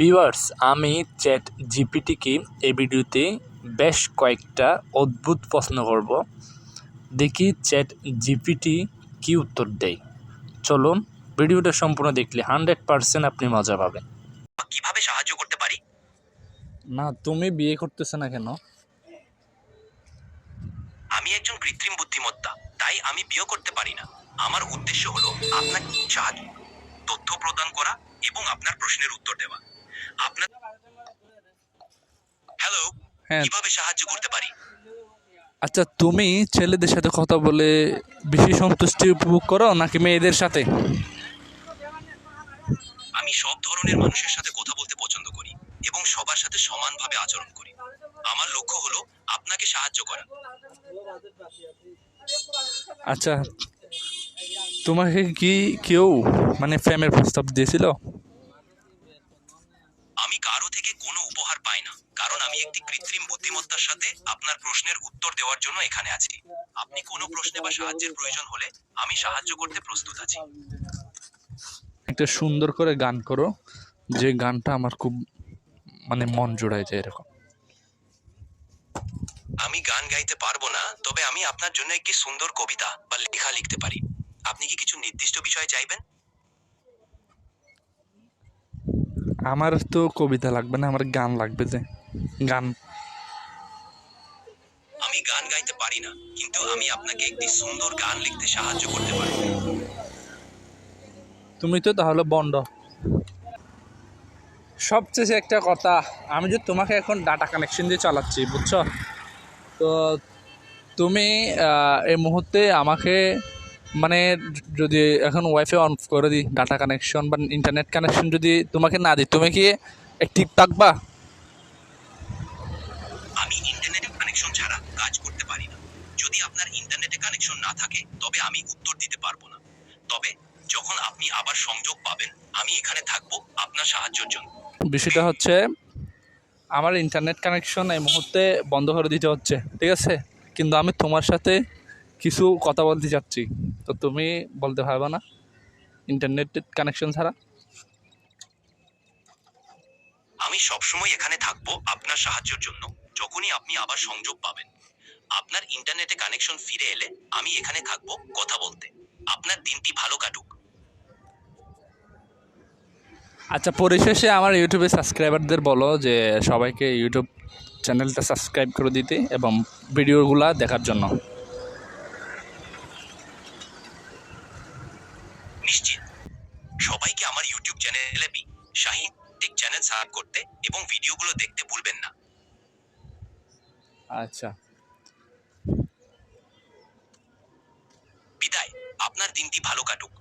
Viewers, আমি chat জিপিটিকে এই ভিডিওতে বেশ কয়েকটা অদ্ভুত প্রশ্ন করব। দেখি চ্যাট জিপিটি কী উত্তর দেয়। চলুন ভিডিওটা সম্পূর্ণ দেখলে 100% আপনি মজা পাবেন। কিভাবে সাহায্য করতে পারি? না, তুমি বিয়ে করতেছ না কেন? আমি একজন কৃত্রিম বুদ্ধিমত্তা, তাই আমি বিয়ে করতে পারি না। আমার উদ্দেশ্য হলো আপনাকে সাহায্য, তথ্য প্রদান করা এবং আপনার প্রশ্নের উত্তর দেওয়া। আপনার হ্যালো, হ্যাঁ। কিভাবে সাহায্য করতে পারি? আচ্ছা, তুমি ছেলেদের সাথে কথা বলে বেশি সন্তুষ্টি উপভোগ করো নাকি মেয়েদের সাথে? আমি সব ধরনের মানুষের সাথে কথা বলতে পছন্দ করি এবং সবার সাথে সমানভাবে আচরণ করি। আমার লক্ষ্য হলো আপনাকে সাহায্য করা। আচ্ছা, তোমাকে কি কেউ প্রেমের প্রস্তাব দিয়েছিল? আমি কারো থেকে কোনো উপহার পাই না, কারণ আমি একটি কৃত্রিম বুদ্ধিমত্তার সাথে আপনার প্রশ্নের উত্তর দেওয়ার জন্য এখানে আছি। আপনি কোনো প্রশ্নে বা সাহায্যের প্রয়োজন হলে আমি সাহায্য করতে প্রস্তুত আছি। একটা সুন্দর করে গান করো, যে গানটা আমার খুব মন জোড়ায় যায় এরকম। আমি গান গাইতে পারবো না, তবে আমি আপনার জন্য একটি সুন্দর কবিতা বা লেখা লিখতে পারি। আপনি কি কিছু নির্দিষ্ট বিষয়ে চাইবেন? আমার তো কবিতা লাগবে না, আমার গান লাগবে। যে গান আমি গান গাইতে পারি না, কিন্তু আমি আপনাকে একটি সুন্দর গান লিখতে সাহায্য করতে পারি। তুমি তো তাহলে বন্ড। সবচেয়ে একটা কথা, আমি যে তোমাকে এখন ডাটা কানেকশন দিয়ে চালাচ্ছি, বুঝছো? তো তুমি এই মুহূর্তে আমাকে যদি এখন ওয়াইফাই অন করে দিই, ডাটা কানেকশন বা ইন্টারনেট কানেকশন যদি তোমাকে না দিই, তুমি কি ঠিক থাকবা? আমি ইন্টারনেট কানেকশন ছাড়া কাজ করতে পারি না। যদি আপনার ইন্টারনেটে কানেকশন না থাকে তবে আমি উত্তর দিতে পারবো না। তবে যখন আপনি আবার সংযোগ পাবেন, আমি এখানে থাকবো আপনার সাহায্যের জন্য। বিষয়টা হচ্ছে, আমার ইন্টারনেট কানেকশন এই মুহূর্তে বন্ধ করে দিতে হচ্ছে, ঠিক আছে? কিন্তু আমি তোমার সাথে কিছু কথা বলতে চাচ্ছি, তো তুমি বলতে পারবে না ইন্টারনেট কানেকশন ছাড়া? আমি সবসময় এখানে থাকবো আপনার সাহায্যের জন্য, যখনই আপনি আবার সংযোগ পাবেন। আপনার ইন্টারনেটে কানেকশন ফিরে এলে আমি এখানে থাকবো কথা বলতে। আপনার দিনটি ভালো কাটুক। আচ্ছা, পরিশেষে আমার ইউটিউবে সাবস্ক্রাইবারদের বলো যে সবাইকে ইউটিউব চ্যানেলটা সাবস্ক্রাইব করে দিতে এবং ভিডিওগুলো দেখার জন্য। নিশ্চিত। সবাইকে আমার ইউটিউব চ্যানেলে শাহিন টেক চ্যানেল সাবস্ক্রাইব করতে এবং ভিডিওগুলো দেখতে ভুলবেন না। আচ্ছা। বিদায়। আপনার দিনটি ভালো কাটুক।